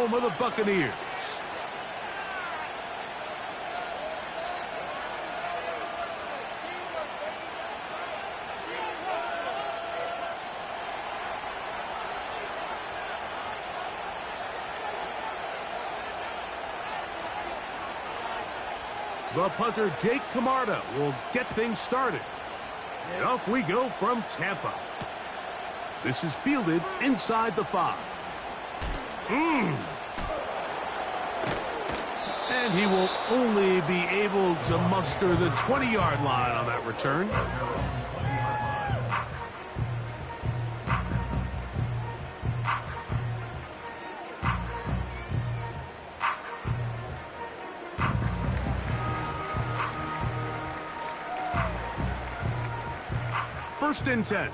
home of the Buccaneers. The punter, Jake Camarda, will get things started. And off we go from Tampa. This is fielded inside the 5. And he will only be able to muster the 20-yard line on that return. First and 10.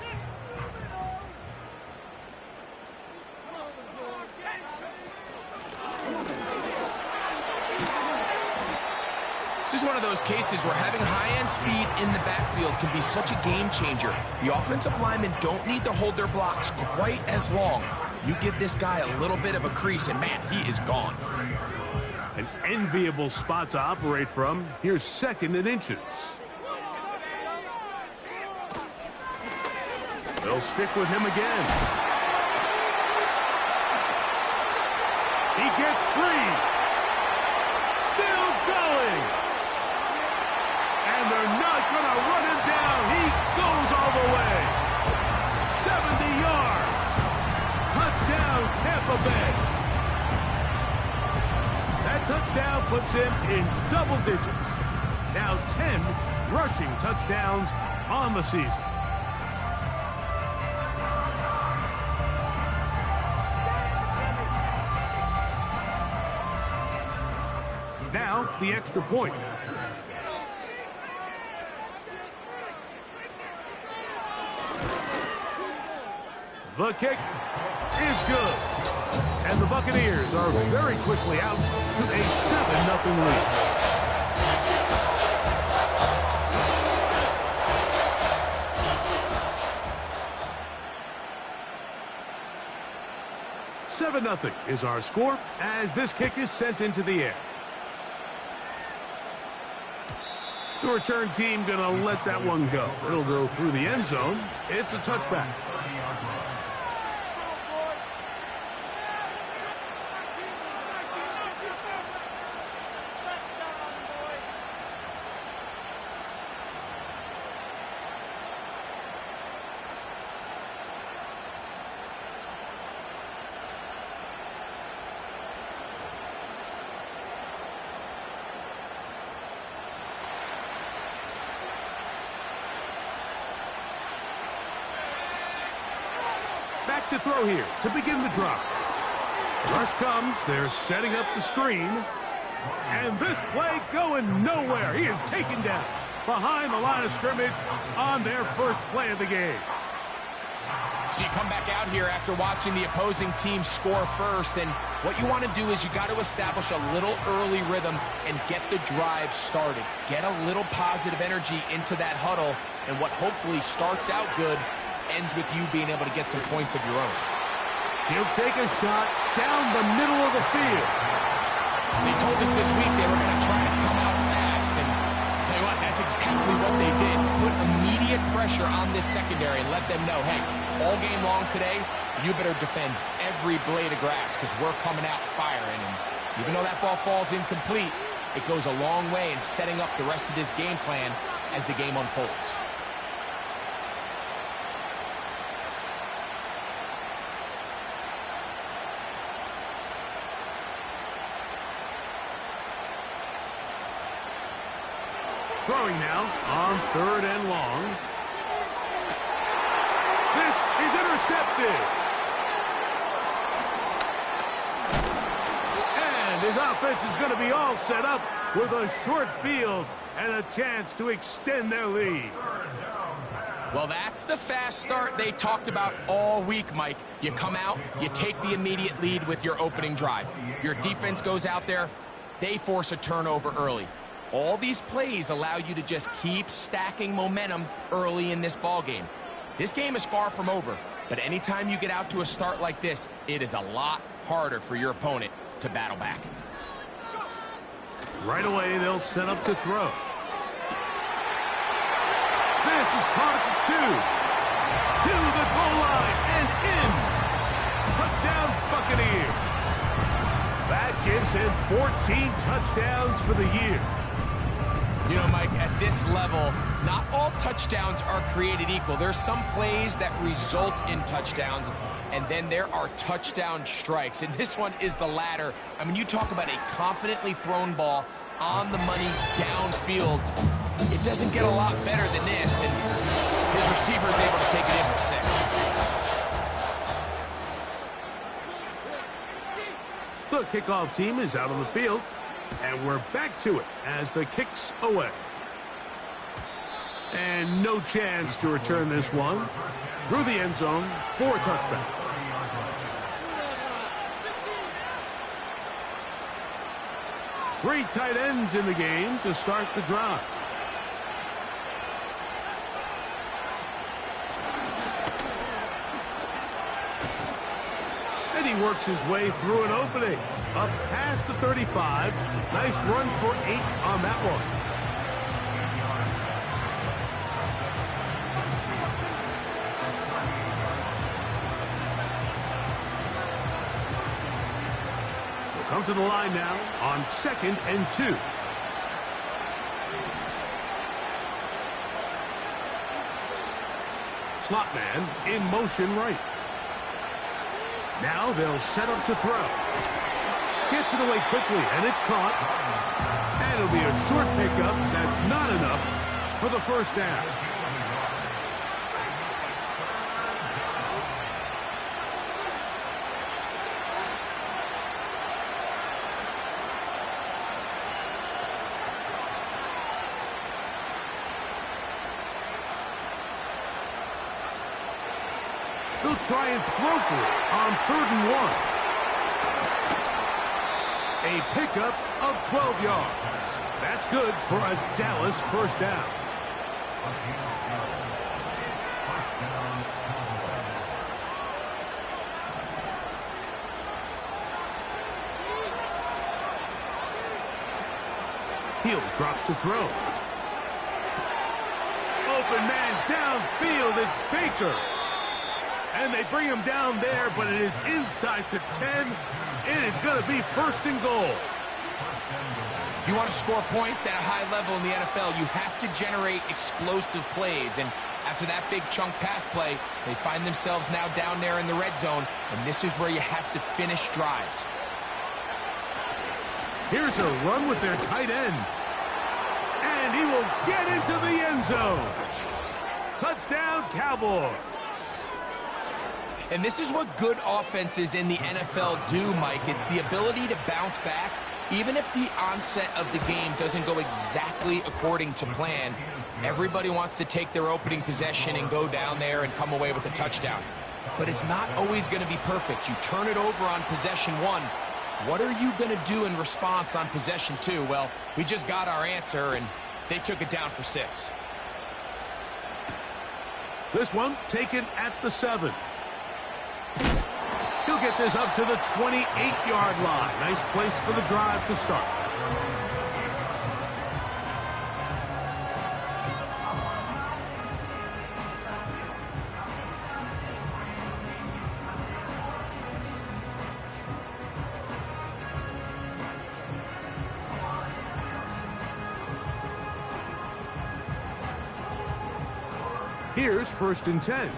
This is one of those cases where having high-end speed in the backfield can be such a game changer. The offensive linemen don't need to hold their blocks quite as long. You give this guy a little bit of a crease, and man, he is gone. An enviable spot to operate from. Here's 2nd and inches. They'll stick with him again. He gets free. Still going. And they're not going to run him down. He goes all the way. 70 yards. Touchdown, Tampa Bay. That touchdown puts him in double digits. Now 10 rushing touchdowns on the season. Now, the extra point. The kick is good. And the Buccaneers are very quickly out to a 7-0 lead. $7-0 is our score as this kick is sent into the air. The return team going to let that one go. It'll go through the end zone. It's a touchback. Back to throw here to begin the drive. Rush comes. They're setting up the screen. And this play going nowhere. He is taken down behind the line of scrimmage on their first play of the game. So you come back out here after watching the opposing team score first, and what you want to do is you got to establish a little early rhythm and get the drive started. Get a little positive energy into that huddle, and what hopefully starts out good ends with you being able to get some points of your own. He'll take a shot down the middle of the field. They told us this week they were going to try to come out fast, and I'll tell you what, that's exactly what they did. Put immediate pressure on this secondary and let them know, hey, all game long today, you better defend every blade of grass because we're coming out firing. And even though that ball falls incomplete, it goes a long way in setting up the rest of this game plan as the game unfolds. Throwing now on 3rd and long. This is intercepted. And his offense is going to be all set up with a short field and a chance to extend their lead. Well, that's the fast start they talked about all week, Mike. You come out, you take the immediate lead with your opening drive. Your defense goes out there, they force a turnover early. All these plays allow you to just keep stacking momentum early in this ball game. This game is far from over, but anytime you get out to a start like this, it is a lot harder for your opponent to battle back. Right away, they'll set up to throw. This is caught at the 2. To the goal line and in. Touchdown, Buccaneers. That gives him 14 touchdowns for the year. You know, Mike, at this level, not all touchdowns are created equal. There's some plays that result in touchdowns, and then there are touchdown strikes. And this one is the latter. I mean, you talk about a confidently thrown ball on the money downfield. It doesn't get a lot better than this, and his receiver is able to take it in for 6. The kickoff team is out on the field, and we're back to it as the kick's away. And no chance to return this one through the end zone for a touchback. Three tight ends in the game to start the drive. And he works his way through an opening. Up past the 35. Nice run for 8 on that one. We'll come to the line now on 2nd and 2. Slot man in motion right. Now they'll set up to throw. Gets it away quickly, and it's caught. And it'll be a short pickup. That's not enough for the first down. They'll try and throw for it on 3rd and 1. A pickup of 12 yards. That's good for a Dallas first down. He'll drop to throw. Open man downfield. It's Baker. And they bring him down there, but it is inside the 10. It is going to be 1st and goal. If you want to score points at a high level in the NFL, you have to generate explosive plays. And after that big chunk pass play, they find themselves now down there in the red zone. And this is where you have to finish drives. Here's a run with their tight end. And he will get into the end zone. Touchdown, Cowboys. And this is what good offenses in the NFL do, Mike. It's the ability to bounce back, even if the onset of the game doesn't go exactly according to plan. Everybody wants to take their opening possession and go down there and come away with a touchdown. But it's not always going to be perfect. You turn it over on possession 1. What are you going to do in response on possession 2? Well, we just got our answer, and they took it down for 6. This one taken at the 7. He'll get this up to the 28-yard line. Nice place for the drive to start. Here's 1st and 10.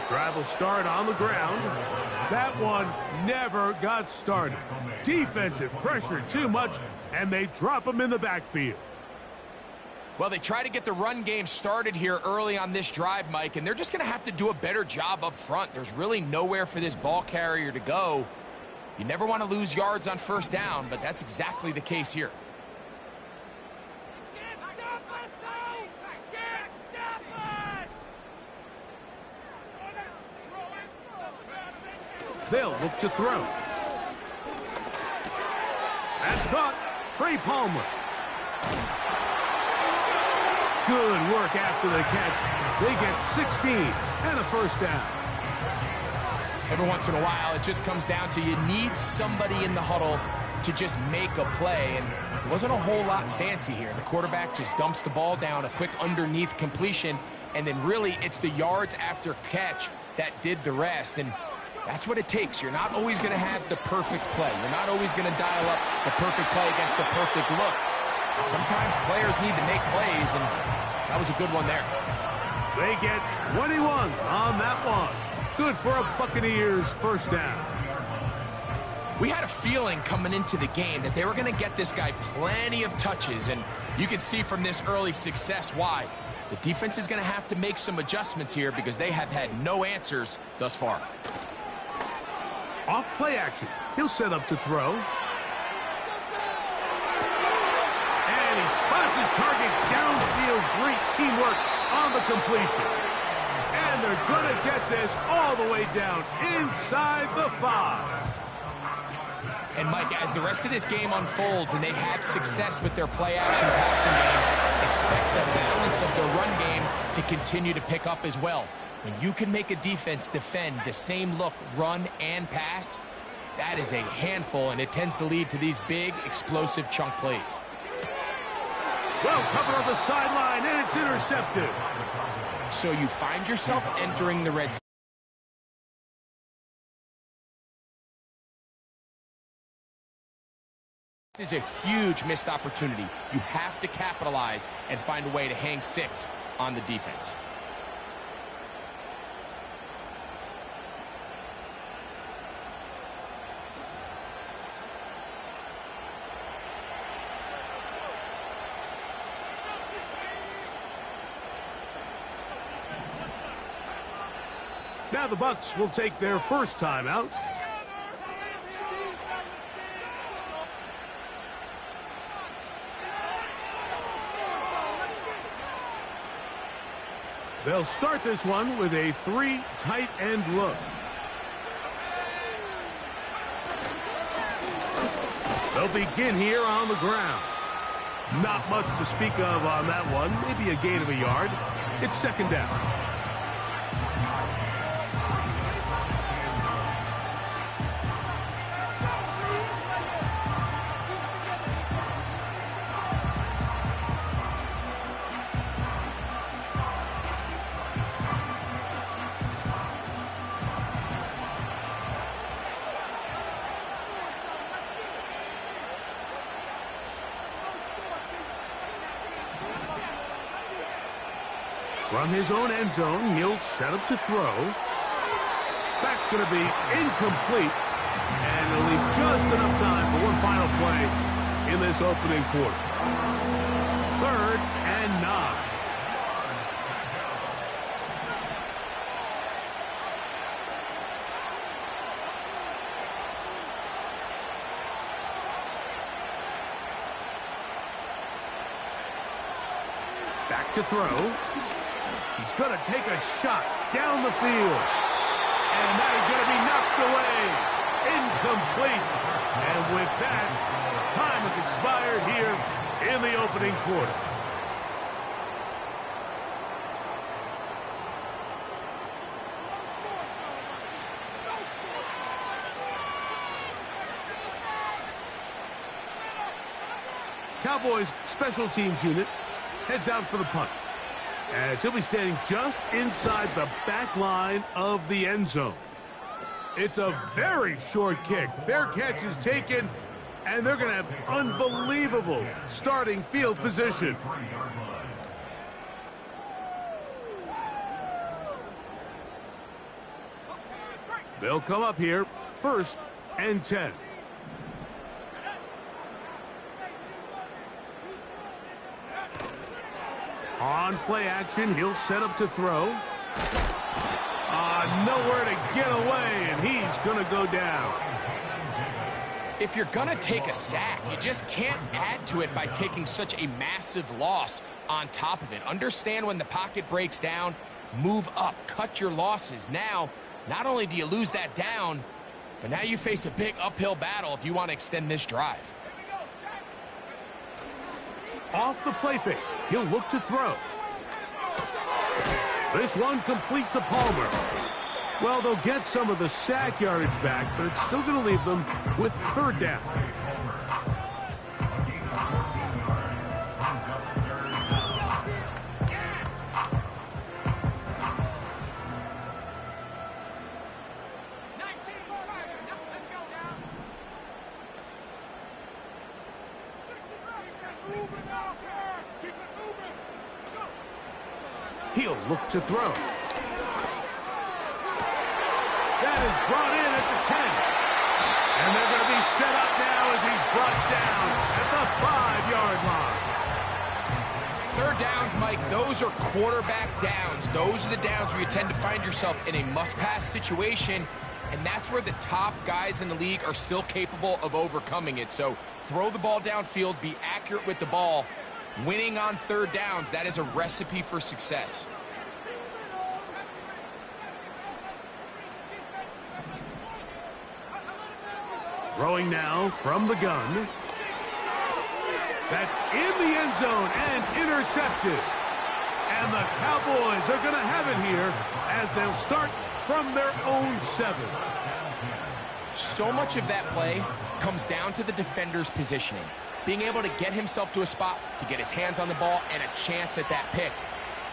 Drive will start on the ground. That one never got started. Defensive pressure too much, and they drop him in the backfield. Well, they try to get the run game started here early on this drive, Mike, and they're just going to have to do a better job up front. There's really nowhere for this ball carrier to go. You never want to lose yards on 1st down, but that's exactly the case here. They'll look to throw. That's caught. Trey Palmer. Good work after the catch. They get 16 and a first down. Every once in a while, it just comes down to you need somebody in the huddle to just make a play, and it wasn't a whole lot fancy here. The quarterback just dumps the ball down, a quick underneath completion, and then really it's the yards after catch that did the rest, and that's what it takes. You're not always going to have the perfect play. You're not always going to dial up the perfect play against the perfect look. Sometimes players need to make plays, and that was a good one there. They get 21 on that one. Good for a Buccaneers first down. We had a feeling coming into the game that they were going to get this guy plenty of touches, and you can see from this early success why. The defense is going to have to make some adjustments here because they have had no answers thus far. Off play action. He'll set up to throw. And he spots his target downfield. Great teamwork on the completion. And they're going to get this all the way down inside the 5. And, Mike, as the rest of this game unfolds and they have success with their play-action passing game, expect the balance of their run game to continue to pick up as well. When you can make a defense defend the same look, run and pass, that is a handful, and it tends to lead to these big, explosive chunk plays. Well covered on the sideline, and it's intercepted. So you find yourself entering the red zone. This is a huge missed opportunity. You have to capitalize and find a way to hang 6 on the defense. Now the Bucs will take their first timeout. They'll start this one with a 3 tight end look. They'll begin here on the ground. Not much to speak of on that one. Maybe a gain of a yard. It's second down. From his own end zone, he'll set up to throw. That's going to be incomplete. And it'll leave just enough time for one final play in this opening quarter. 3rd and 9. Back to throw. He's going to take a shot down the field. And that is going to be knocked away. Incomplete. And with that, time has expired here in the opening quarter. Cowboys special teams unit heads out for the punt, as he'll be standing just inside the back line of the end zone. It's a very short kick. Their catch is taken, and they're going to have unbelievable starting field position. They'll come up here, 1st and 10. On play action, he'll set up to throw. Nowhere to get away, and he's going to go down. If you're going to take a sack, you just can't add to it by taking such a massive loss on top of it. Understand when the pocket breaks down, move up, cut your losses. Now, not only do you lose that down, but now you face a big uphill battle if you want to extend this drive. Off the play fake, he'll look to throw. This one complete to Palmer. Well, they'll get some of the sack yardage back, but it's still going to leave them with third down. He'll look to throw. That is brought in at the 10. And they're going to be set up now as he's brought down at the 5-yard line. Third downs, Mike, those are quarterback downs. Those are the downs where you tend to find yourself in a must-pass situation, and that's where the top guys in the league are still capable of overcoming it. So throw the ball downfield, be accurate with the ball. Winning on third downs, that is a recipe for success. Throwing now from the gun. That's in the end zone and intercepted. And the Cowboys are going to have it here as they'll start from their own 7. So much of that play comes down to the defender's positioning. Being able to get himself to a spot, to get his hands on the ball, and a chance at that pick.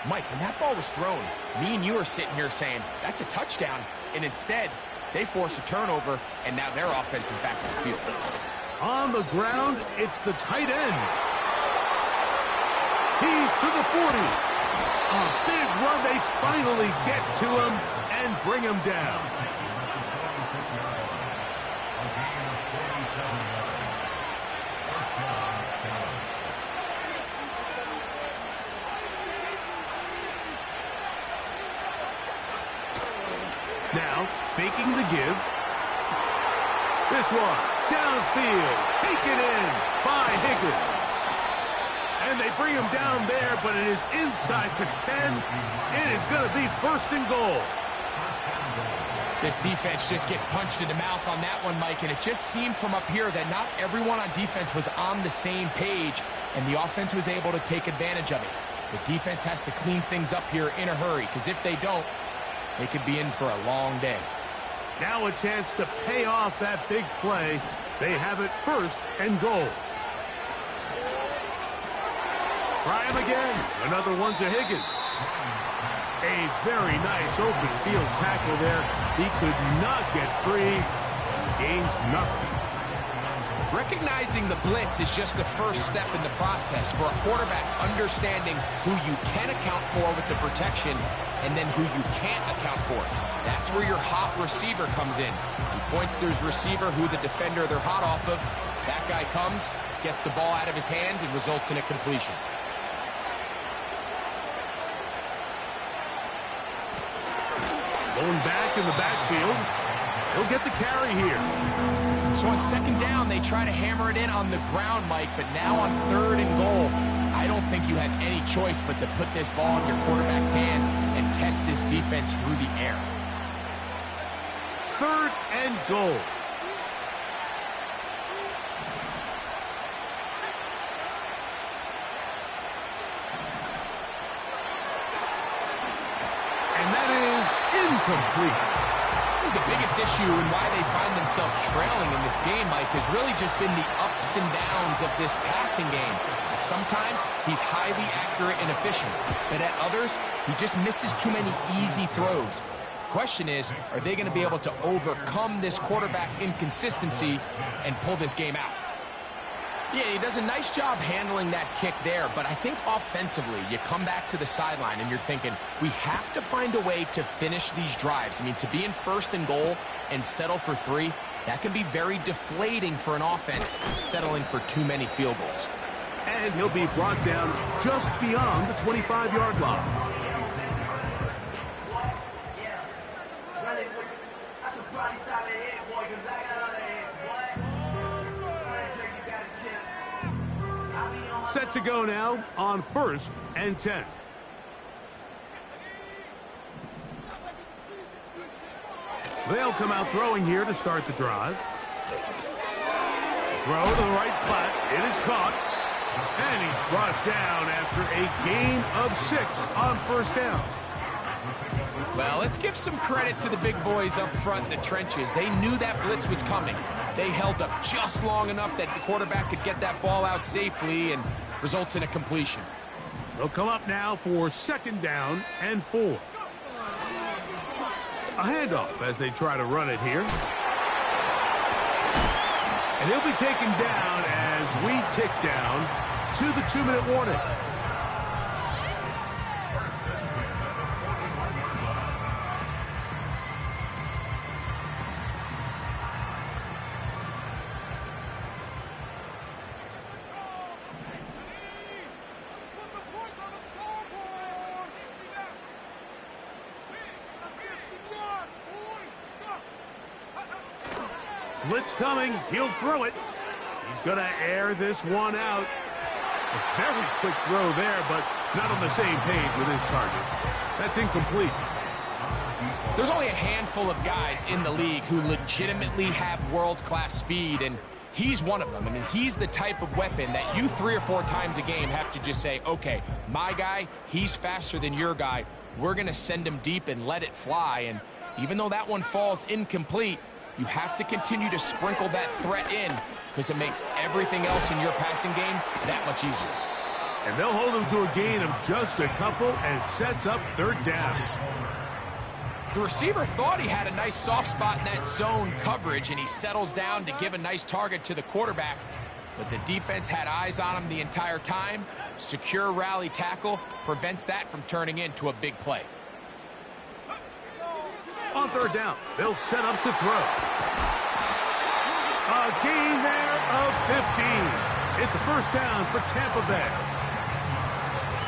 Mike, when that ball was thrown, me and you are sitting here saying, that's a touchdown. And instead, they force a turnover, and now their offense is back on the field. On the ground, it's the tight end. He's to the 40. A big run. They finally get to him and bring him down. Now, faking the give. This one, downfield, taken in by Higgins. And they bring him down there, but it is inside the 10. It is going to be first and goal. This defense just gets punched in the mouth on that one, Mike, and it just seemed from up here that not everyone on defense was on the same page, and the offense was able to take advantage of it. The defense has to clean things up here in a hurry, because if they don't, they could be in for a long day. Now a chance to pay off that big play. They have it first and goal. Try him again. Another one to Higgins. A very nice open field tackle there. He could not get free. Gains nothing. Recognizing the blitz is just the first step in the process for a quarterback, understanding who you can account for with the protection and then who you can't account for. That's where your hot receiver comes in. He points to his receiver, who the defender they're hot off of. That guy comes, gets the ball out of his hand, and results in a completion. Going back in the backfield. He'll get the carry here. So on second down, they try to hammer it in on the ground, Mike, but now on third and goal, I don't think you had any choice but to put this ball in your quarterback's hands and test this defense through the air. Third and goal. And that is incomplete. The biggest issue and why they find themselves trailing in this game, Mike, has really just been the ups and downs of this passing game. At sometimes, he's highly accurate and efficient, but at others, he just misses too many easy throws. Question is, are they going to be able to overcome this quarterback inconsistency and pull this game out? Yeah, he does a nice job handling that kick there, but I think offensively, you come back to the sideline and you're thinking, we have to find a way to finish these drives. I mean, to be in first and goal and settle for 3, that can be very deflating for an offense, settling for too many field goals. And he'll be brought down just beyond the 25-yard line. Set to go now on first and 10. They'll come out throwing here to start the drive. Throw to the right flat. It is caught. And he's brought down after a gain of 6 on first down. Well, let's give some credit to the big boys up front in the trenches. They knew that blitz was coming. They held up just long enough that the quarterback could get that ball out safely and results in a completion. They'll come up now for 2nd down and 4. A handoff as they try to run it here. And he'll be taken down as we tick down to the 2-minute warning. Blitz coming. He'll throw it. He's going to air this one out. A very quick throw there, but not on the same page with his target. That's incomplete. There's only a handful of guys in the league who legitimately have world-class speed, and he's one of them. I mean, he's the type of weapon that you 3 or 4 times a game have to just say, okay, my guy, he's faster than your guy. We're going to send him deep and let it fly. And even though that one falls incomplete, you have to continue to sprinkle that threat in because it makes everything else in your passing game that much easier. And they'll hold him to a gain of just a couple and sets up 3rd down. The receiver thought he had a nice soft spot in that zone coverage, and he settles down to give a nice target to the quarterback. But the defense had eyes on him the entire time. Secure rally tackle prevents that from turning into a big play. On 3rd down, they'll set up to throw. A gain there of 15. It's a 1st down for Tampa Bay.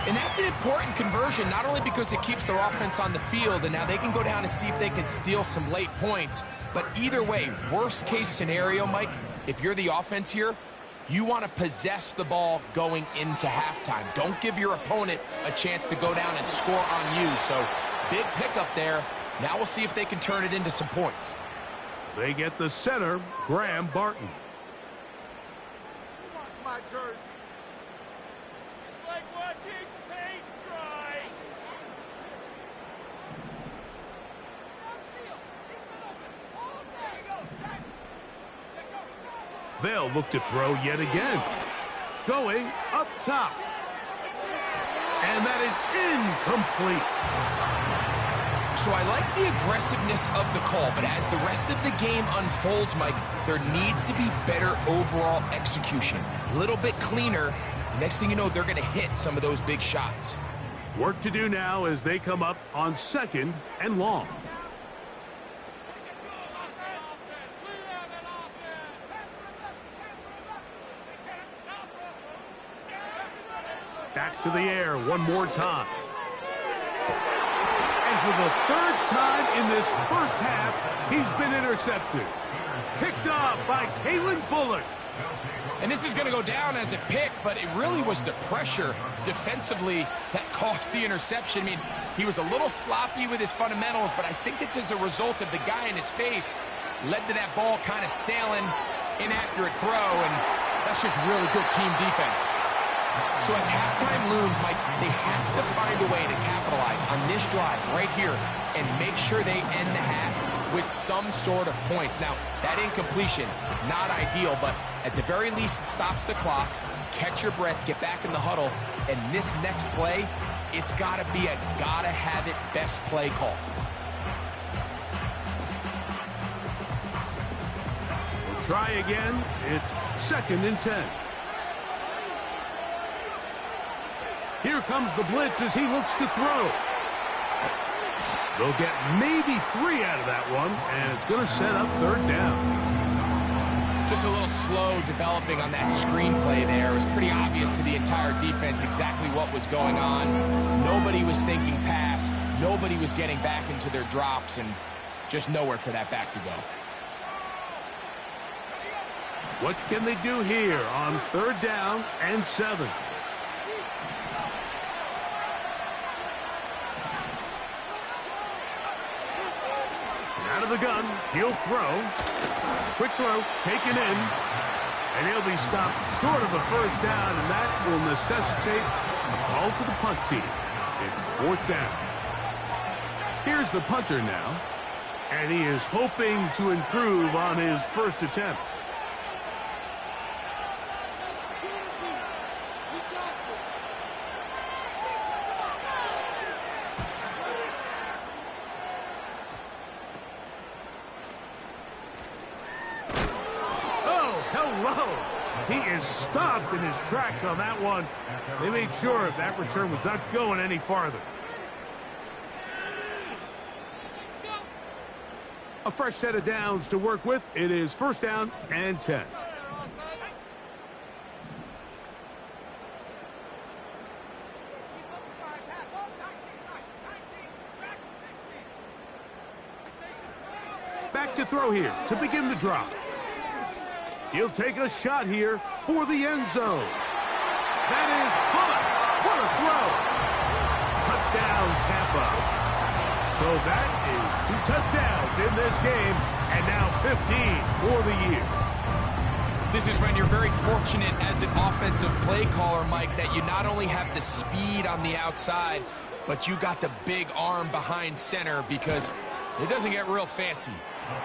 And that's an important conversion, not only because it keeps their offense on the field, and now they can go down and see if they can steal some late points. But either way, worst case scenario, Mike, if you're the offense here, you want to possess the ball going into halftime. Don't give your opponent a chance to go down and score on you. So big pickup there. Now we'll see if they can turn it into some points. They get the center, Graham Barton. My jersey. It's like watching paint dry. They'll look to throw yet again. Going up top. And that is incomplete. So I like the aggressiveness of the call, but as the rest of the game unfolds, Mike, there needs to be better overall execution. A little bit cleaner. Next thing you know, they're going to hit some of those big shots. Work to do now as they come up on 2nd and long. Back to the air one more time. And for the 3rd time in this first half, he's been intercepted. Picked off by Kalen Bullock. And this is going to go down as a pick, but it really was the pressure defensively that caused the interception. I mean, he was a little sloppy with his fundamentals, but I think it's as a result of the guy in his face led to that ball kind of sailing, inaccurate throw, and that's just really good team defense. So as halftime looms, Mike, they have to find a way to capitalize on this drive right here and make sure they end the half with some sort of points. Now, that incompletion, not ideal, but at the very least, it stops the clock. Catch your breath, get back in the huddle, and this next play, it's got to be a gotta-have-it best play call. We'll try again. It's 2nd and 10. Here comes the blitz as he looks to throw. They'll get maybe 3 out of that one, and it's going to set up 3rd down. Just a little slow developing on that screenplay there. It was pretty obvious to the entire defense exactly what was going on. Nobody was thinking pass. Nobody was getting back into their drops, and just nowhere for that back to go. What can they do here on 3rd down and 7? Out of the gun, he'll throw. Quick throw, taken in. And he'll be stopped short of a first down, and that will necessitate a call to the punt team. It's fourth down. Here's the punter now, and he is hoping to improve on his first attempt. He is stopped in his tracks on that one. They made sure that return was not going any farther. A fresh set of downs to work with. It is first down and 10. Back to throw here to begin the drop. He'll take a shot here for the end zone. That is caught. What a throw. Touchdown, Tampa. So that is 2 touchdowns in this game, and now 15 for the year. This is when you're very fortunate as an offensive play caller, Mike, that you not only have the speed on the outside, but you got the big arm behind center, because it doesn't get real fancy.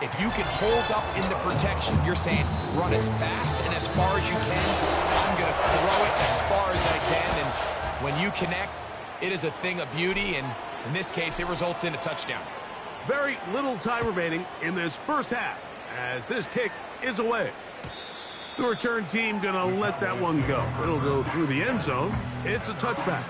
If you can hold up in the protection, you're saying run as fast and as far as you can. I'm going to throw it as far as I can. And when you connect, it is a thing of beauty. And in this case, it results in a touchdown. Very little time remaining in this first half as this kick is away. The return team going to let that one go. It'll go through the end zone. It's a touchback.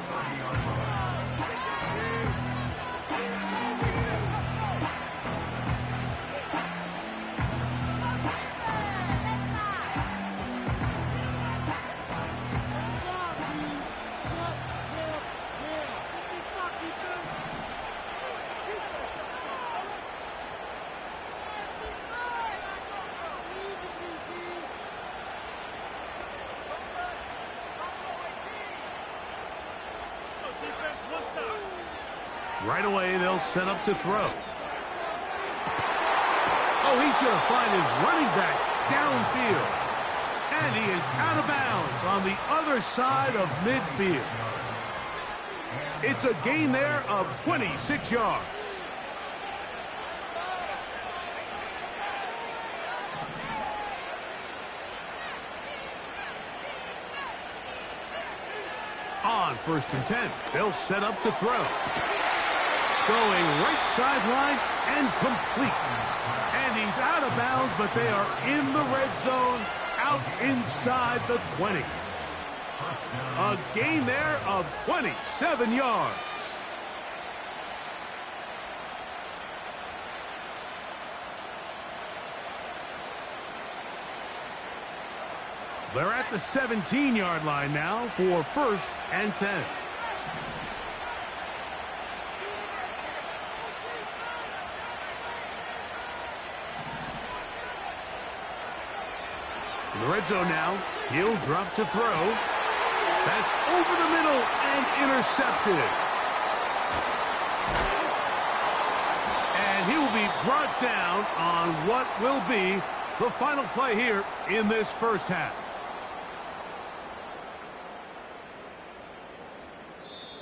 Right away, they'll set up to throw. Oh, he's going to find his running back downfield. And he is out of bounds on the other side of midfield. It's a gain there of 26 yards. On first and 10, they'll set up to throw. Going right sideline and complete. And he's out of bounds, but they are in the red zone, out inside the 20. A gain there of 27 yards. They're at the 17-yard line now for first and 10. In the red zone now, he'll drop to throw. That's over the middle and intercepted. And he will be brought down on what will be the final play here in this first half.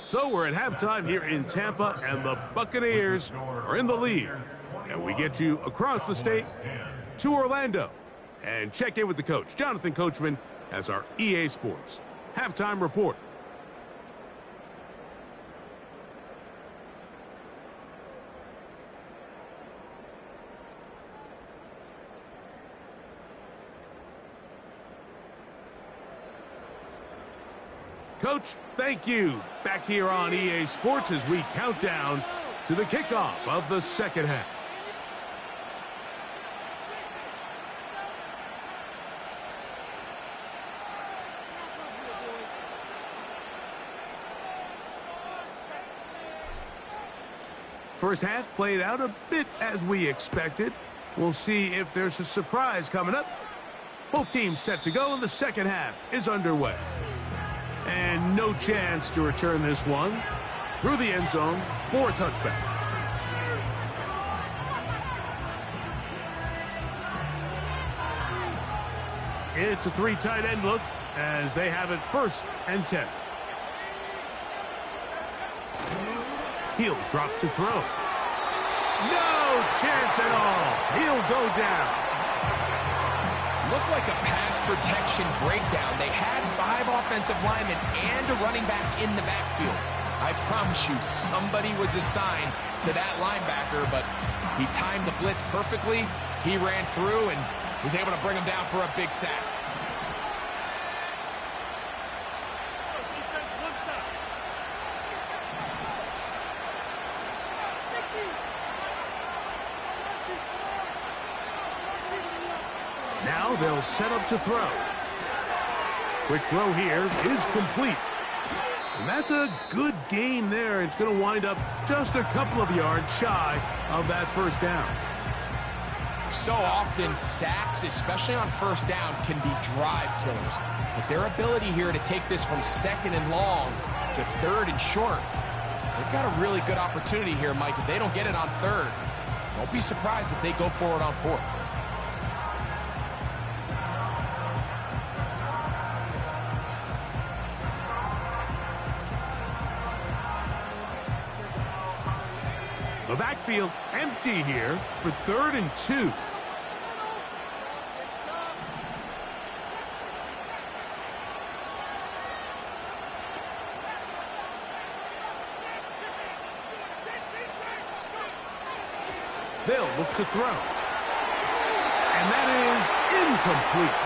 So we're at halftime here in Tampa, and the Buccaneers are in the lead. And we get you across the state to Orlando. And check in with the coach, Jonathan Coachman, as our EA Sports halftime report. Coach, thank you. Back here on EA Sports as we count down to the kickoff of the second half. First half played out a bit as we expected. We'll see if there's a surprise coming up. Both teams set to go, and the second half is underway. And no chance to return this one through the end zone for a touchback. It's a 3 tight end look as they have it 1st and 10. He'll drop to throw. No chance at all. He'll go down. Looked like a pass protection breakdown. They had 5 offensive linemen and a running back in the backfield. I promise you, somebody was assigned to that linebacker, but he timed the blitz perfectly. He ran through and was able to bring him down for a big sack. Now they'll set up to throw. Quick throw here is complete. And that's a good gain there. It's going to wind up just a couple of yards shy of that 1st down. So often, sacks, especially on 1st down, can be drive killers. But their ability here to take this from 2nd and long to 3rd and short, they've got a really good opportunity here, Mike. If they don't get it on 3rd, don't be surprised if they go for it on 4th. The backfield empty here for 3rd and 2. They'll look to throw. And that is incomplete.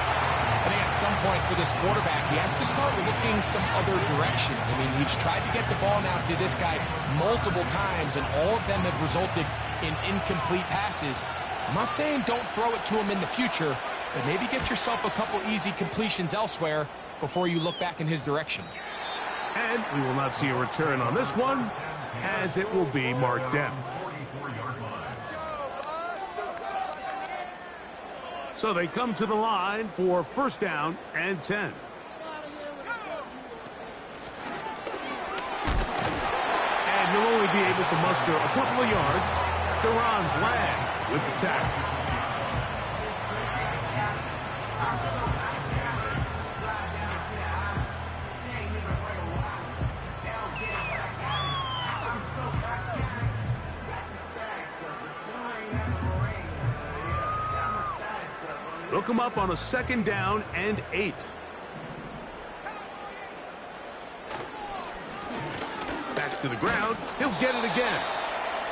I think at some point for this quarterback, he has to start looking some other directions. I mean, he's tried to get the ball now to this guy multiple times, and all of them have resulted in incomplete passes. I'm not saying don't throw it to him in the future, but maybe get yourself a couple easy completions elsewhere before you look back in his direction. And we will not see a return on this one, as it will be marked down. So they come to the line for 1st down and 10. And he'll only be able to muster a couple of yards. Deron Bland with the tackle. They'll come up on a 2nd down and 8. Back to the ground. He'll get it again.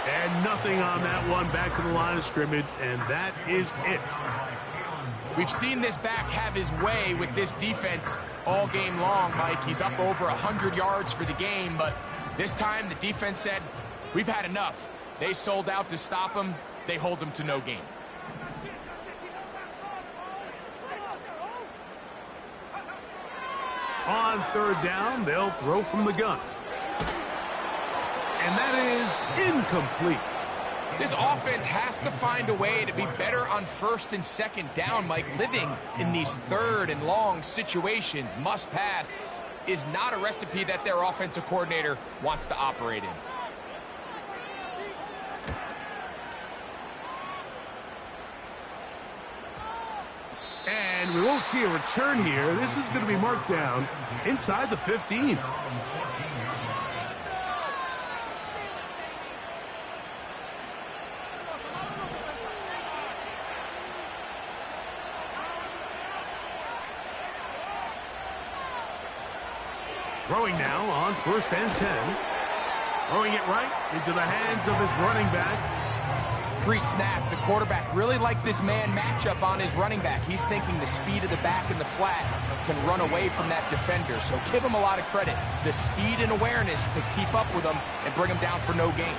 And nothing on that one. Back to the line of scrimmage, and that is it. We've seen this back have his way with this defense all game long, Mike. He's up over 100 yards for the game, but this time the defense said, we've had enough. They sold out to stop him. They hold him to no gain. On 3rd down, they'll throw from the gun. And that is incomplete. This offense has to find a way to be better on 1st and 2nd down, Mike. Living in these 3rd and long situations, must pass, is not a recipe that their offensive coordinator wants to operate in. And we won't see a return here. This is going to be marked down inside the 15. Throwing now on 1st and 10. Throwing it right into the hands of his running back. Pre-snap, the quarterback really liked this man matchup on his running back. He's thinking the speed of the back in the flat can run away from that defender. So give him a lot of credit. The speed and awareness to keep up with him and bring him down for no gain.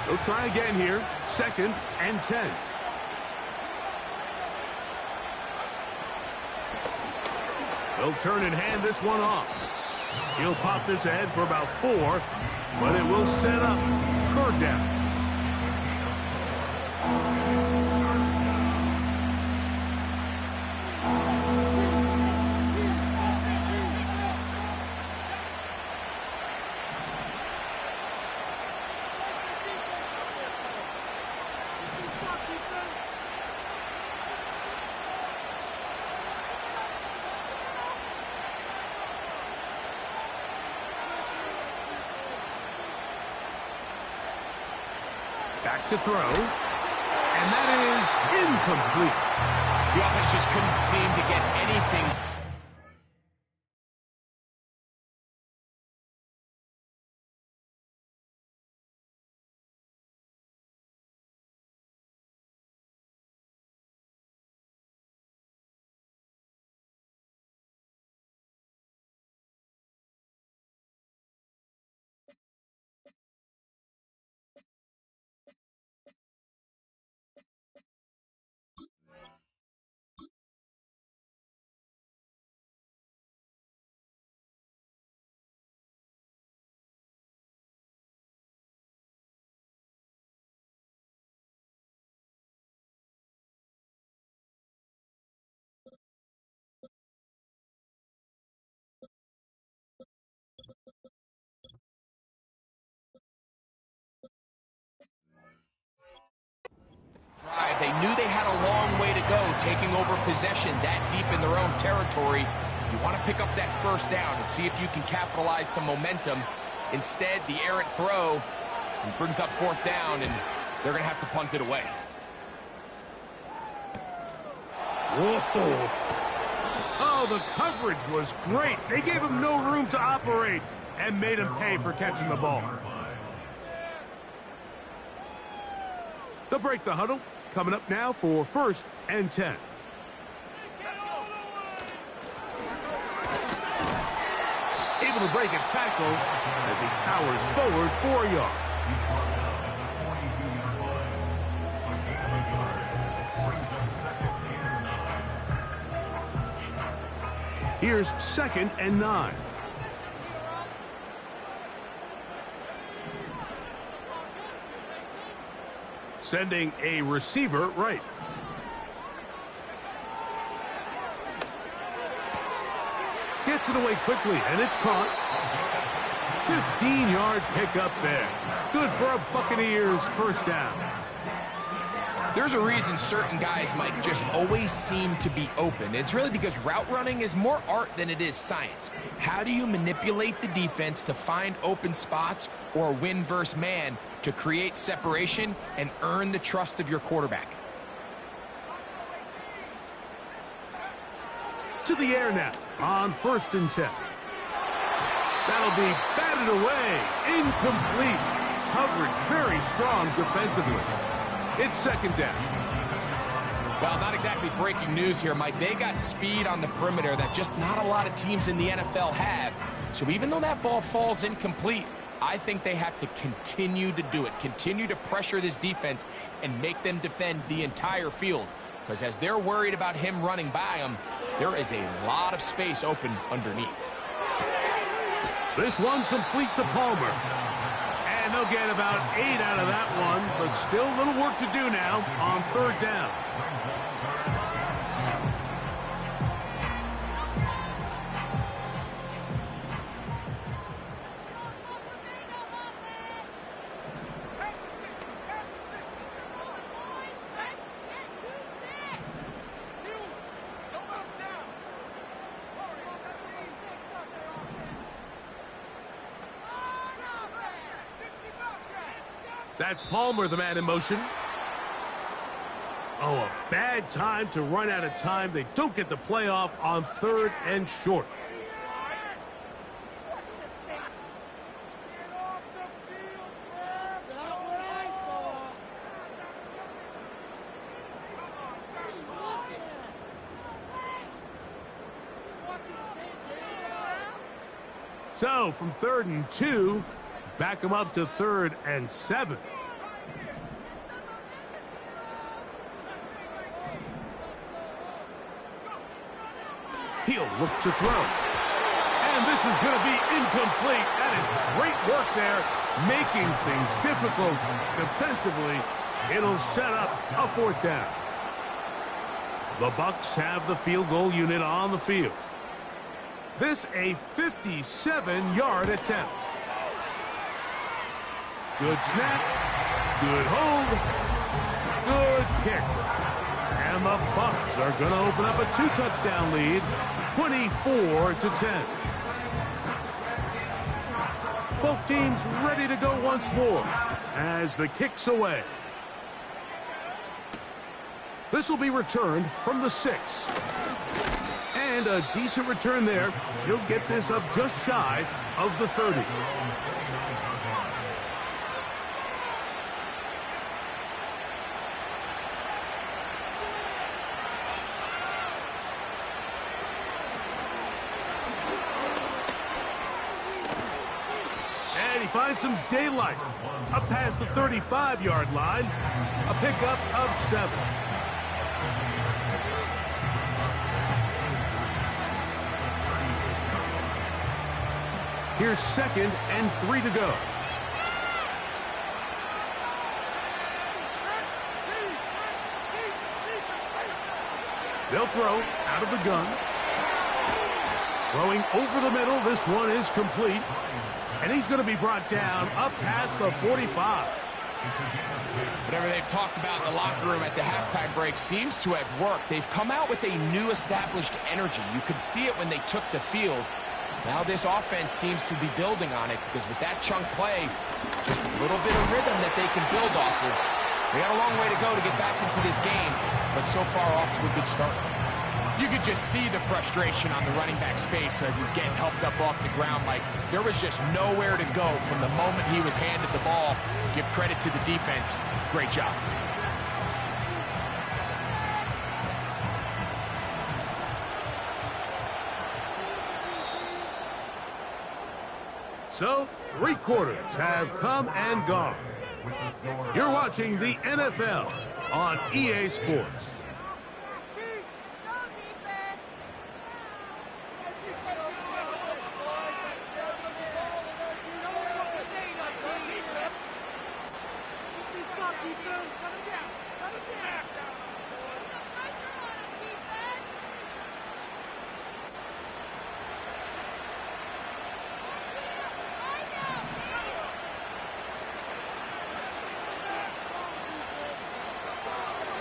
They'll try again here. 2nd and 10. They'll turn and hand this one off. He'll pop this ahead for about 4, but it will set up 3rd down. Back to throw. And that is incomplete. The offense just couldn't seem to get anything. They knew they had a long way to go taking over possession that deep in their own territory. You want to pick up that first down and see if you can capitalize some momentum. Instead, the errant throw brings up fourth down, and they're going to have to punt it away. Whoa. Oh, the coverage was great. They gave him no room to operate and made him pay for catching the ball. They'll break the huddle. Coming up now for 1st and 10. Able to break a tackle as he powers forward 4 yards. Here's 2nd and 9. Sending a receiver right. Gets it away quickly, and it's caught. 15-yard pickup there. Good for a Buccaneers first down. There's a reason certain guys might just always seem to be open. It's really because route running is more art than it is science. How do you manipulate the defense to find open spots or win versus man to create separation and earn the trust of your quarterback? To the air now on 1st and 10. That'll be batted away. Incomplete. Coverage very strong defensively. It's 2nd down. Well, not exactly breaking news here, Mike. They got speed on the perimeter that just not a lot of teams in the NFL have. So even though that ball falls incomplete, I think they have to continue to do it. Continue to pressure this defense and make them defend the entire field. Because as they're worried about him running by them, there is a lot of space open underneath. This one complete to Palmer. And they'll get about 8 out of that one, but still a little work to do now on 3rd down. That's Palmer, the man in motion. Oh, a bad time to run out of time. They don't get the playoff on 3rd and short. So, from 3rd and 2, back them up to 3rd and 7. He'll look to throw. And this is going to be incomplete. That is great work there, making things difficult defensively. It'll set up a 4th down. The Bucs have the field goal unit on the field. This a 57-yard attempt. Good snap. Good hold. Good kick. And the Bucs are going to open up a 2-touchdown lead, 24-10. Both teams ready to go once more as the kick's away. This will be returned from the 6. And a decent return there. He'll get this up just shy of the 30. And he finds some daylight. Up past the 35-yard line. A pickup of 7. Here's 2nd and 3 to go. They'll throw out of the gun. Throwing over the middle. This one is complete. And he's going to be brought down up past the 45. Whatever they've talked about in the locker room at the halftime break seems to have worked. They've come out with a new established energy. You could see it when they took the field. Now this offense seems to be building on it because with that chunk play, just a little bit of rhythm that they can build off of. They got a long way to go to get back into this game, but so far off to a good start. You could just see the frustration on the running back's face as he's getting helped up off the ground. Like there was just nowhere to go from the moment he was handed the ball. Give credit to the defense. Great job. So, 3 quarters have come and gone. You're watching the NFL on EA Sports.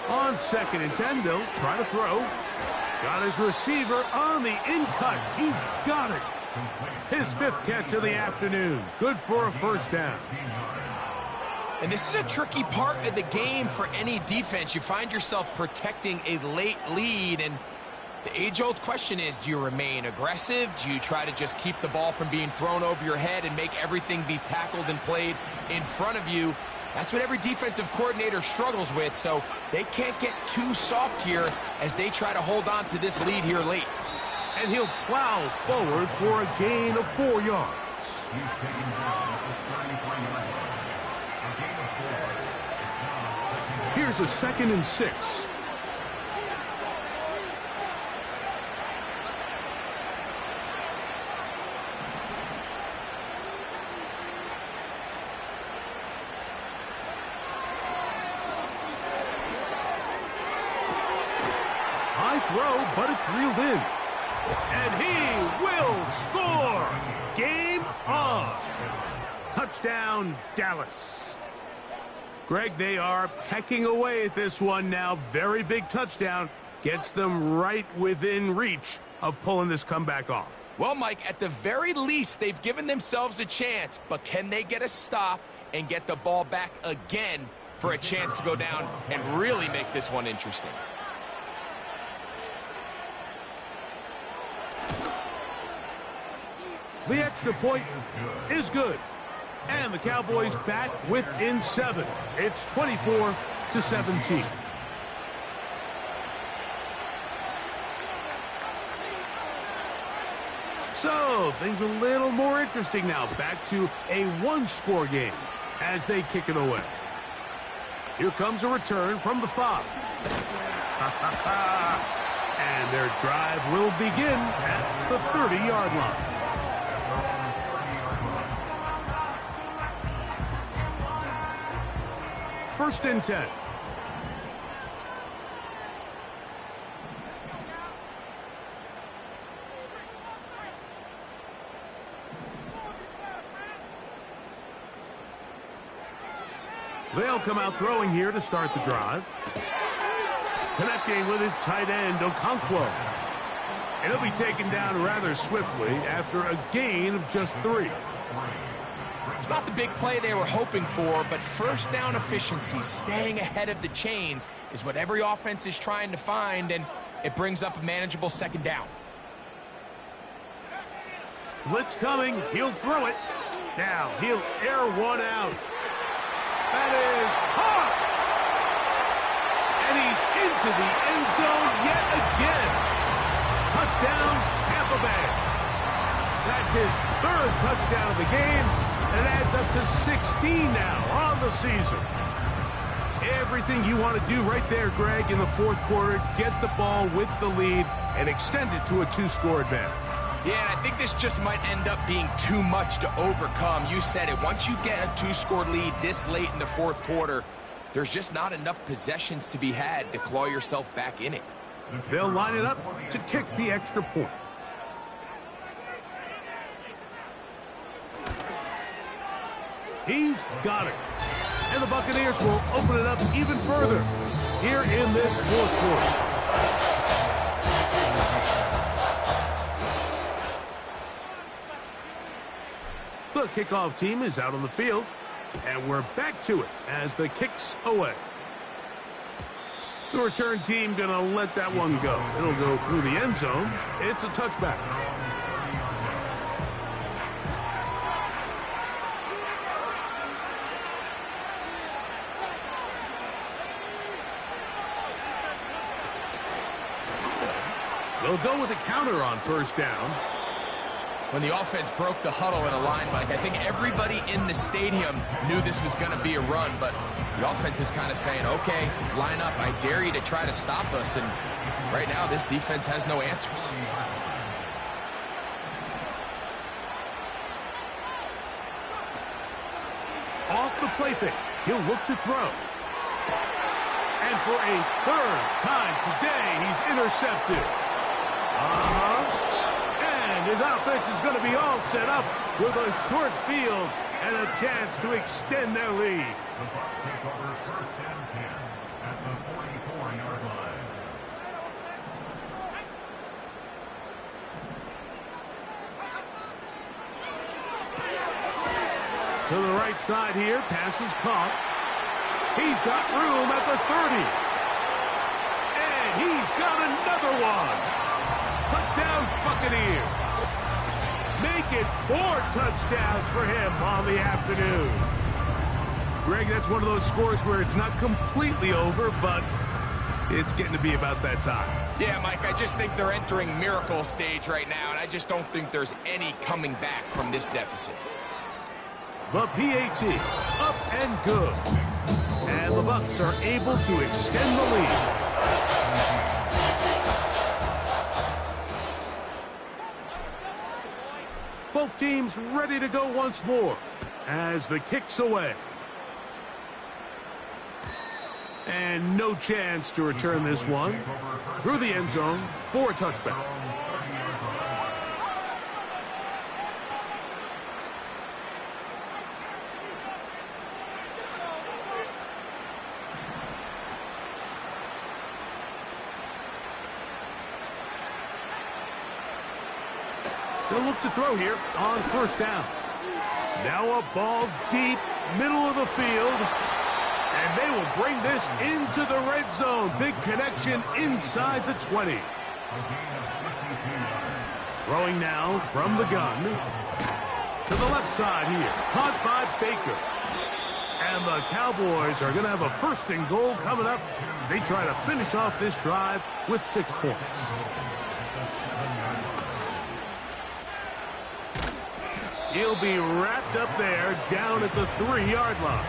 On 2nd and 10, they'll try to throw. Got his receiver on the in-cut. He's got it. His 5th catch of the afternoon. Good for a first down. And this is a tricky part of the game for any defense. You find yourself protecting a late lead, and the age-old question is, do you remain aggressive? Do you try to just keep the ball from being thrown over your head and make everything be tackled and played in front of you? That's what every defensive coordinator struggles with, so they can't get too soft here as they try to hold on to this lead here late. And he'll plow forward for a gain of 4 yards. Here's a 2nd and 6. High throw, but it's reeled in. And he will score. Game on. Touchdown, Dallas. Greg, they are pecking away at this one now. Very big touchdown. Gets them right within reach of pulling this comeback off. Well, Mike, at the very least, they've given themselves a chance. But can they get a stop and get the ball back again for a chance to go down and really make this one interesting? The extra point is good. And the Cowboys back within 7. It's 24-17. So, things a little more interesting now. Back to a 1-score game as they kick it away. Here comes a return from the 5. And their drive will begin at the 30-yard line. First and 10. They'll come out throwing here to start the drive. Connecting with his tight end, Okonkwo. And he'll be taken down rather swiftly after a gain of just 3. It's not the big play they were hoping for, but first down efficiency, staying ahead of the chains, is what every offense is trying to find, and it brings up a manageable second down. Blitz coming. He'll throw it. Now he'll air one out. That is hard. And he's into the end zone yet again. Touchdown, Tampa Bay. That's his third touchdown of the game, and it adds up to 16 now on the season. Everything you want to do right there, Greg, in the fourth quarter, get the ball with the lead and extend it to a two-score advantage. Yeah, and I think this just might end up being too much to overcome. You said it. Once you get a two-score lead this late in the fourth quarter, there's just not enough possessions to be had to claw yourself back in it. They'll line it up to kick the extra point. He's got it. And the Buccaneers will open it up even further here in this fourth quarter. The kickoff team is out on the field, and we're back to it as the kick's away. The return team gonna let that one go. It'll go through the end zone. It's a touchback. They'll go with a counter on first down. When the offense broke the huddle in a line, Mike, I think everybody in the stadium knew this was going to be a run, but the offense is kind of saying, okay, line up. I dare you to try to stop us, and right now this defense has no answers. Off the play fake, he'll look to throw. And for a third time today, he's intercepted. And his offense is going to be all set up with a short field and a chance to extend their lead. The Bucs take over first and 10 at the 44-yard line. To the right side here, pass is caught. He's got room at the 30. And he's got another one. Touchdown, Buccaneers. Make it 4 touchdowns for him on the afternoon. Greg, that's one of those scores where it's not completely over, but it's getting to be about that time. Yeah, Mike, I just think they're entering miracle stage right now, and I just don't think there's any coming back from this deficit. The PAT, up and good. And the Bucs are able to extend the lead. Both teams ready to go once more as the kick's away. And no chance to return this one through the end zone for a touchback. They'll look to throw here on first down. Now a ball deep, middle of the field. And they will bring this into the red zone. Big connection inside the 20. Throwing now from the gun. To the left side here. Caught by Baker. And the Cowboys are going to have a first and goal coming up. They try to finish off this drive with 6 points. He'll be wrapped up there down at the 3-yard line.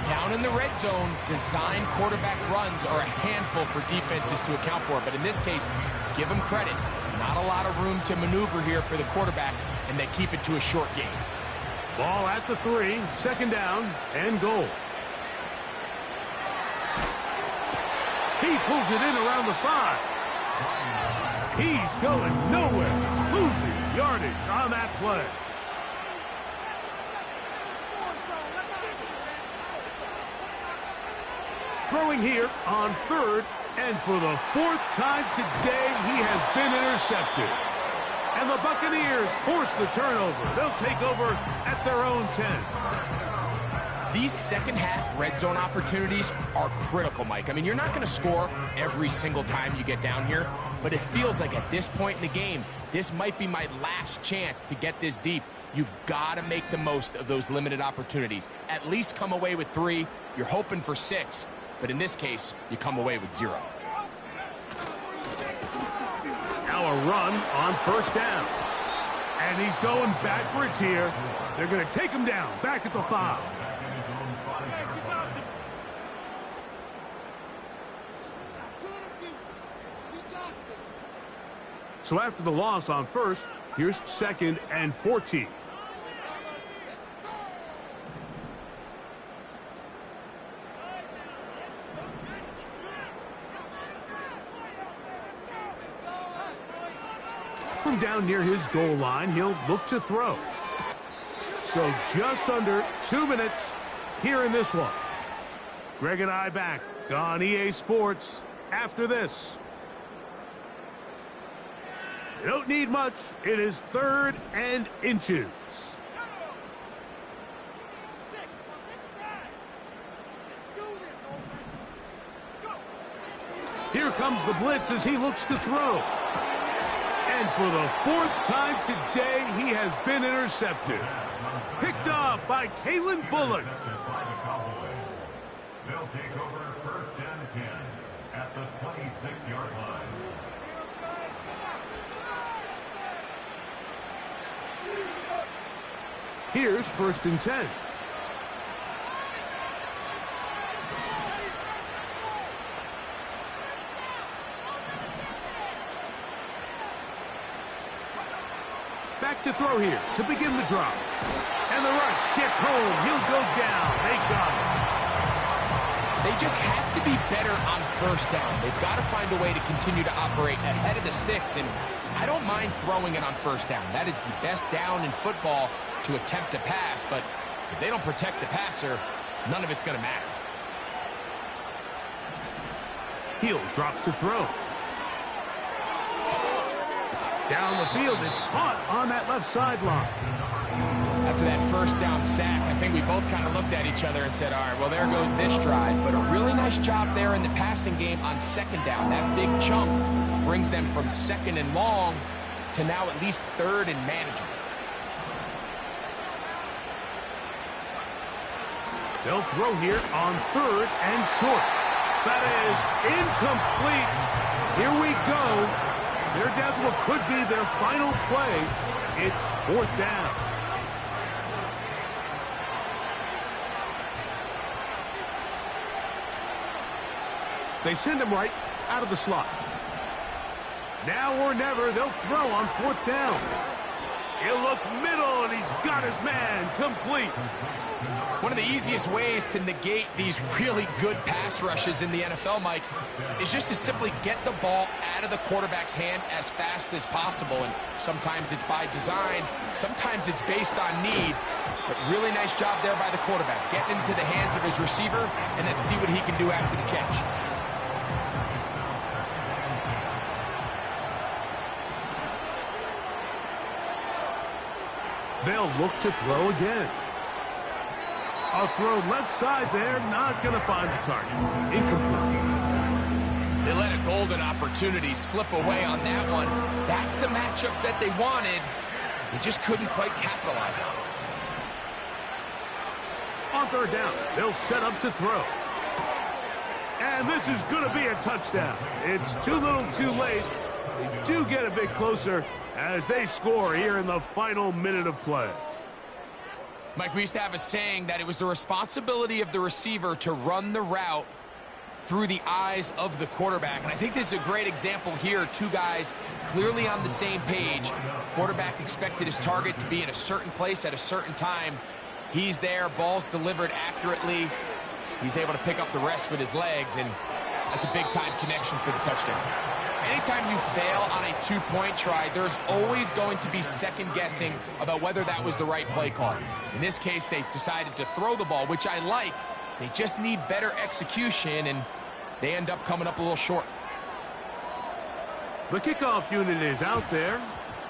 Down in the red zone, design quarterback runs are a handful for defenses to account for. But in this case, give them credit. Not a lot of room to maneuver here for the quarterback, and they keep it to a short game. Ball at the 3, second down, and goal. He pulls it in around the 5. He's going nowhere, losing yardage on that play. Throwing here on third, and for the 4th time today, he has been intercepted. And the Buccaneers force the turnover. They'll take over at their own 10. These second-half red zone opportunities are critical, Mike. I mean, you're not going to score every single time you get down here, but it feels like at this point in the game, this might be my last chance to get this deep. You've got to make the most of those limited opportunities. At least come away with 3. You're hoping for 6, but in this case, you come away with 0. Now a run on first down. And he's going backwards here. They're going to take him down back at the 5. So after the loss on first, here's 2nd and 14. From down near his goal line, he'll look to throw. So just under 2 minutes here in this one. Greg and I back on EA Sports after this. You don't need much. It is 3rd and inches. Here comes the blitz as he looks to throw. And for the 4th time today, he has been intercepted. Picked off by Kalen Bullock. They'll take over 1st and 10 at the 26-yard line. Here's 1st and 10. Back to throw here to begin the drop. And the rush gets home. He'll go down. They got him. They just have to be better on first down. They've got to find a way to continue to operate ahead of the sticks, and I don't mind throwing it on first down. That is the best down in football to attempt a pass, but if they don't protect the passer, none of it's going to matter. He'll drop to throw. Down the field, it's caught on that left sideline. After that first down sack, I think we both kind of looked at each other and said, all right, well, there goes this drive. But a really nice job there in the passing game on 2nd down. That big chunk brings them from 2nd and long to now at least 3rd and manageable. They'll throw here on 3rd and short. That is incomplete. Here we go. They're down to what could be their final play. It's 4th down. They send him right out of the slot. Now or never, they'll throw on 4th down. He'll look middle, and he's got his man complete. One of the easiest ways to negate these really good pass rushes in the NFL, Mike, is just to simply get the ball out of the quarterback's hand as fast as possible. And sometimes it's by design, sometimes it's based on need. But really nice job there by the quarterback. Getting into the hands of his receiver, and then see what he can do after the catch. They'll look to throw again. A throw left side there, not going to find the target. Incomplete. They let a golden opportunity slip away on that one. That's the matchup that they wanted. They just couldn't quite capitalize on. On 3rd down, they'll set up to throw. And this is going to be a touchdown. It's too little too late. They do get a bit closer as they score here in the final minute of play. Mike, we used to have a saying that it was the responsibility of the receiver to run the route through the eyes of the quarterback. And I think this is a great example here. 2 guys clearly on the same page. Quarterback expected his target to be in a certain place at a certain time. He's there, ball's delivered accurately. He's able to pick up the rest with his legs, and that's a big-time connection for the touchdown. Anytime you fail on a 2-point try, there's always going to be second-guessing about whether that was the right play call. In this case, they decided to throw the ball, which I like. They just need better execution, and they end up coming up a little short. The kickoff unit is out there.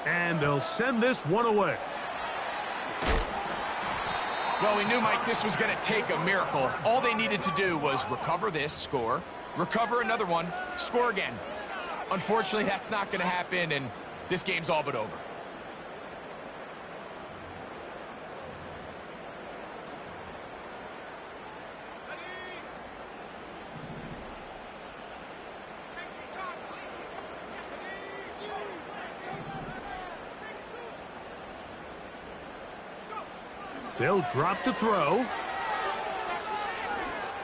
And they'll send this one away. Well, we knew, Mike, this was going to take a miracle. All they needed to do was recover this, score, recover another one, score again. Unfortunately, that's not going to happen, and this game's all but over. They'll drop to throw.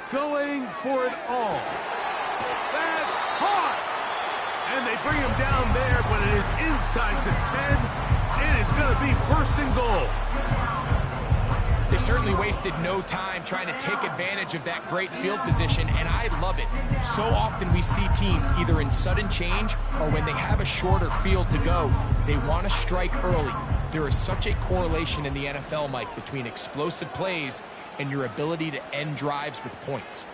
Going for it all. That's caught! And they bring him down there, but it is inside the 10. It is going to be 1st and goal. They certainly wasted no time trying to take advantage of that great field position, and I love it. So often we see teams either in sudden change or when they have a shorter field to go, they want to strike early. There is such a correlation in the NFL, Mike, between explosive plays and your ability to end drives with points.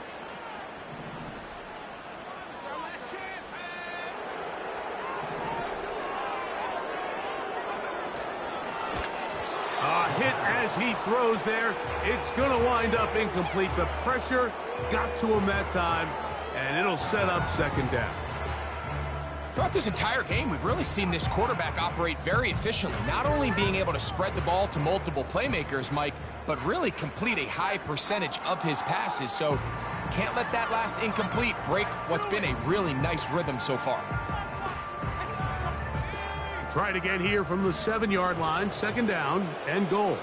A hit as he throws there. It's going to wind up incomplete. The pressure got to him that time, and it'll set up 2nd down. Throughout this entire game, we've really seen this quarterback operate very efficiently, not only being able to spread the ball to multiple playmakers, Mike, but really complete a high percentage of his passes. So can't let that last incomplete break what's been a really nice rhythm so far. Try it again here from the 7-yard line, 2nd down and goal.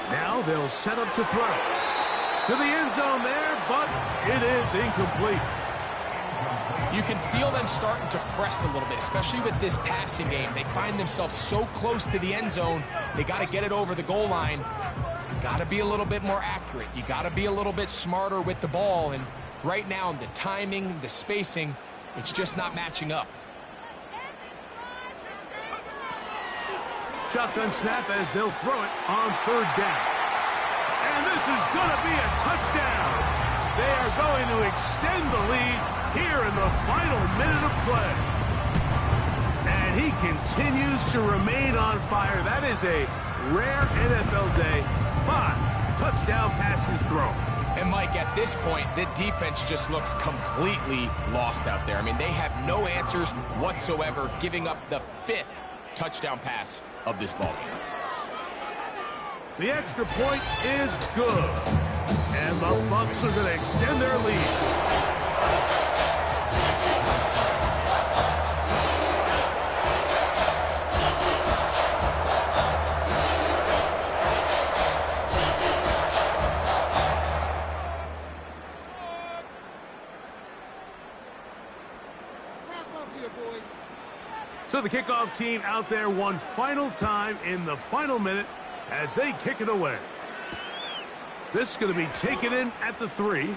Now they'll set up to throw. To the end zone there, but it is incomplete. You can feel them starting to press a little bit, especially with this passing game. They find themselves so close to the end zone, they got to get it over the goal line. You got to be a little bit more accurate. You got to be a little bit smarter with the ball, and right now, the timing, the spacing, it's just not matching up. Shotgun snap as they'll throw it on 3rd down. And this is going to be a touchdown. They are going to extend the lead here in the final minute of play. And he continues to remain on fire. That is a rare NFL day. 5 touchdown passes thrown. And, Mike, at this point, the defense just looks completely lost out there. I mean, they have no answers whatsoever, giving up the 5th touchdown pass of this ballgame. The extra point is good. And the Bucs are going to extend their lead. So the kickoff team out there one final time in the final minute as they kick it away. This is going to be taken in at the 3.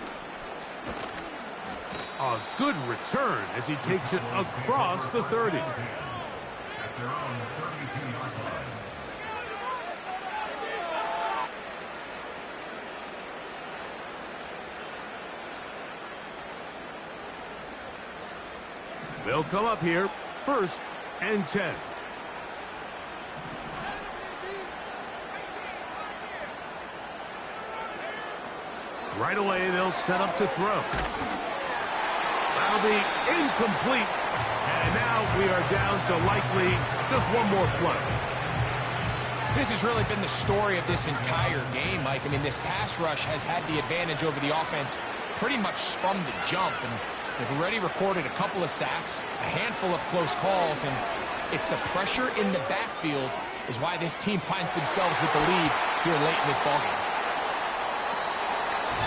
A good return as he takes it across the 30. At their own 32-yard line. They'll come up here, 1st and 10. Right away, they'll set up to throw. That'll be incomplete. And now we are down to likely just one more play. This has really been the story of this entire game, Mike. I mean, this pass rush has had the advantage over the offense pretty much from the jump. And they've already recorded a couple of sacks, a handful of close calls, and it's the pressure in the backfield is why this team finds themselves with the lead here late in this ballgame.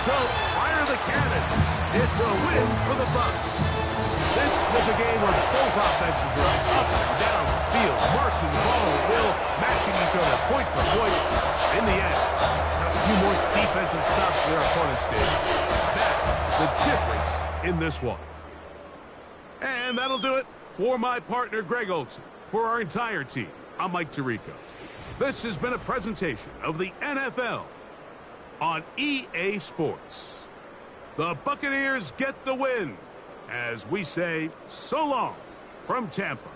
So, fire the cannon. It's a win for the Bucs. This was a game where both offenses were up and down the field, marching the ball at will, matching each other point for point. In the end, a few more defensive stops their opponents did. That's the difference in this one. And that'll do it for my partner, Greg Olson. For our entire team, I'm Mike Tirico. This has been a presentation of the NFL on EA Sports. The Buccaneers get the win. as we say so long from Tampa.